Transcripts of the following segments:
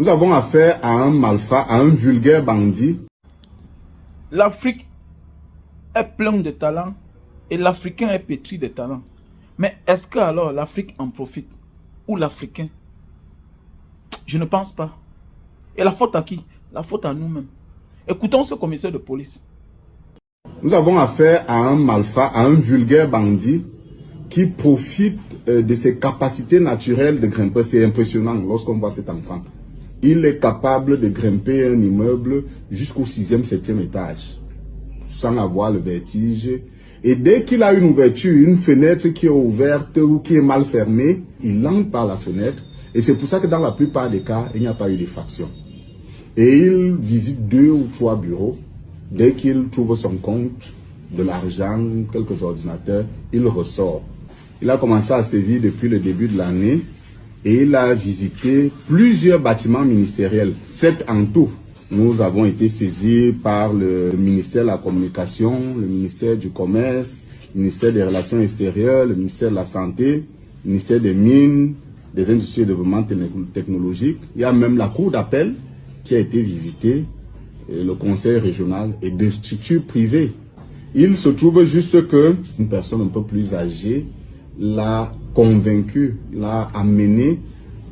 Nous avons affaire à un malfrat, à un vulgaire bandit. L'Afrique est pleine de talents et l'Africain est pétri de talents. Mais est-ce que alors l'Afrique en profite? Ou l'Africain? Je ne pense pas. Et la faute à qui? La faute à nous-mêmes. Écoutons ce commissaire de police. Nous avons affaire à un malfrat, à un vulgaire bandit qui profite de ses capacités naturelles de grimper. C'est impressionnant lorsqu'on voit cet enfant. Il est capable de grimper un immeuble jusqu'au 6e, 7e étage sans avoir le vertige. Et dès qu'il a une ouverture, une fenêtre qui est ouverte ou qui est mal fermée, il entre par la fenêtre. Et c'est pour ça que dans la plupart des cas, il n'y a pas eu d'effraction. Et il visite 2 ou 3 bureaux. Dès qu'il trouve son compte, de l'argent, quelques ordinateurs, il ressort. Il a commencé à sévir depuis le début de l'année et il a visité plusieurs bâtiments ministériels, 7 en tout. Nous avons été saisis par le ministère de la Communication, le ministère du Commerce, le ministère des Relations extérieures, le ministère de la Santé, le ministère des Mines, des Industries et de Développement technologique. Il y a même la Cour d'appel qui a été visitée, et le conseil régional et des structures privées. Il se trouve juste que une personne un peu plus âgée l'a convaincu, l'a amené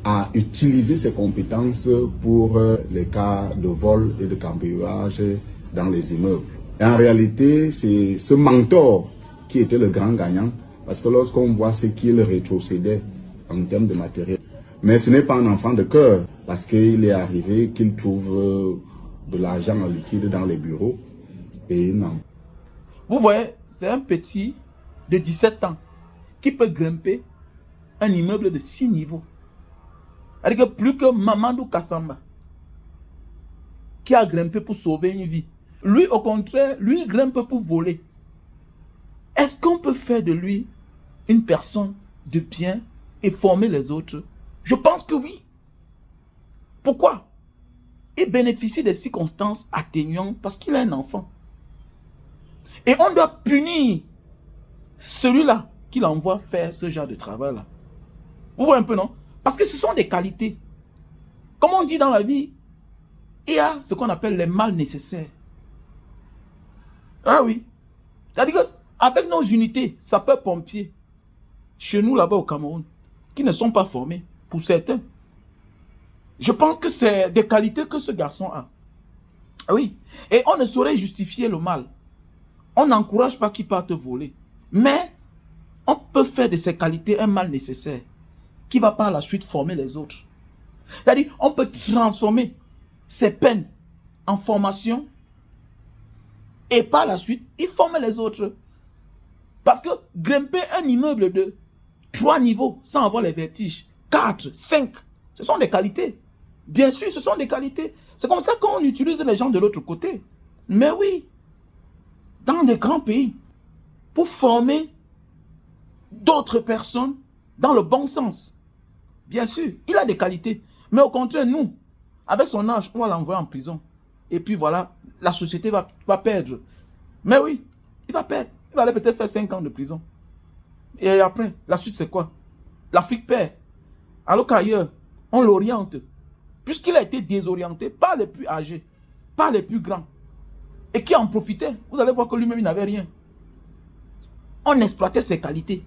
à utiliser ses compétences pour les cas de vol et de cambriolage dans les immeubles. Et en réalité, c'est ce mentor qui était le grand gagnant, parce que lorsqu'on voit ce qu'il rétrocédait en termes de matériel, mais ce n'est pas un enfant de cœur, parce qu'il est arrivé qu'il trouve de l'argent en liquide dans les bureaux et non. Vous voyez, c'est un petit de 17 ans qui peut grimper un immeuble de 6 niveaux. C'est-à-dire que plus que Mamadou Kassamba qui a grimpé pour sauver une vie. Lui, au contraire, lui grimpe pour voler. Est-ce qu'on peut faire de lui une personne de bien et former les autres? Je pense que oui. Pourquoi? Il bénéficie des circonstances atténuantes parce qu'il est un enfant. Et on doit punir celui-là qui l'envoie faire ce genre de travail-là. Vous voyez un peu, non? Parce que ce sont des qualités. Comme on dit dans la vie, il y a ce qu'on appelle les mal nécessaires. Ah oui. C'est-à-dire qu'avec nos unités, sapeurs-pompiers, chez nous là-bas au Cameroun, qui ne sont pas formés, pour certains, je pense que c'est des qualités que ce garçon a. Ah oui. Et on ne saurait justifier le mal. On n'encourage pas qu'il parte voler. Mais on peut faire de ces qualités un mal nécessaire qui va par la suite former les autres. C'est-à-dire, on peut transformer ces peines en formation et par la suite, il forme les autres. Parce que grimper un immeuble de 3 niveaux sans avoir les vertiges, 4, 5, ce sont des qualités. Bien sûr, ce sont des qualités. C'est comme ça qu'on utilise les gens de l'autre côté. Mais oui, dans des grands pays, pour former d'autres personnes dans le bon sens. Bien sûr, il a des qualités. Mais au contraire, nous, avec son âge, on va l'envoyer en prison. Et puis voilà, la société va perdre. Mais oui, il va perdre. Il va aller peut-être faire 5 ans de prison. Et après, la suite c'est quoi? L'Afrique perd. Alors qu'ailleurs, on l'oriente. Puisqu'il a été désorienté par les plus âgés, par les plus grands. Et qui en profitait. Vous allez voir que lui-même, il n'avait rien. On exploitait ses qualités.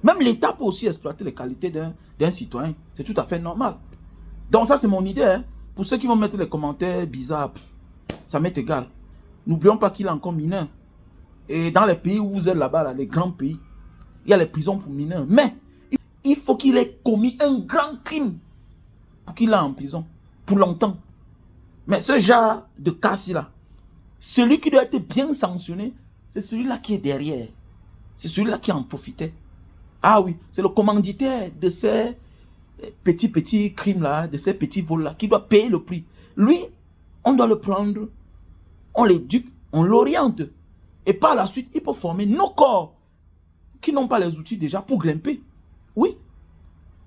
Même l'État peut aussi exploiter les qualités d'un citoyen. C'est tout à fait normal. Donc ça, c'est mon idée. Hein. Pour ceux qui vont mettre les commentaires bizarres, ça m'est égal. N'oublions pas qu'il est encore mineur. Et dans les pays où vous êtes là-bas, là, les grands pays, il y a les prisons pour mineurs. Mais il faut qu'il ait commis un grand crime pour qu'il aille en prison. Pour longtemps. Mais ce genre de cas-ci là, celui qui doit être bien sanctionné, c'est celui-là qui est derrière. C'est celui-là qui en profitait. Ah oui, c'est le commanditaire de ces petits crimes-là, de ces petits vols-là, qui doit payer le prix. Lui, on doit le prendre, on l'éduque, on l'oriente. Et par la suite, il peut former nos corps qui n'ont pas les outils déjà pour grimper. Oui.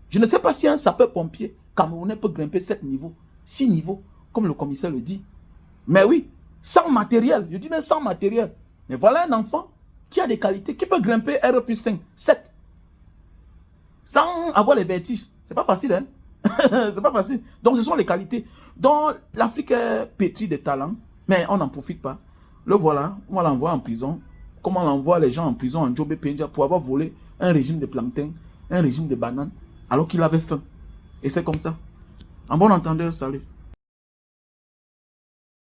Je ne sais pas si un sapeur-pompier camerounais peut grimper 7 niveaux, 6 niveaux, comme le commissaire le dit. Mais oui, sans matériel, je dis même sans matériel. Mais voilà un enfant qui a des qualités, qui peut grimper R+5, 7. Sans avoir les vertiges. C'est pas facile, hein? C'est pas facile. Donc, ce sont les qualités. Donc, l'Afrique est pétrie de talents, mais on n'en profite pas. Le voilà, on va l'envoyer en prison. Comme on envoie les gens en prison en Djobé Penja pour avoir volé un régime de plantain, un régime de bananes, alors qu'il avait faim. Et c'est comme ça. En bon entendeur, salut.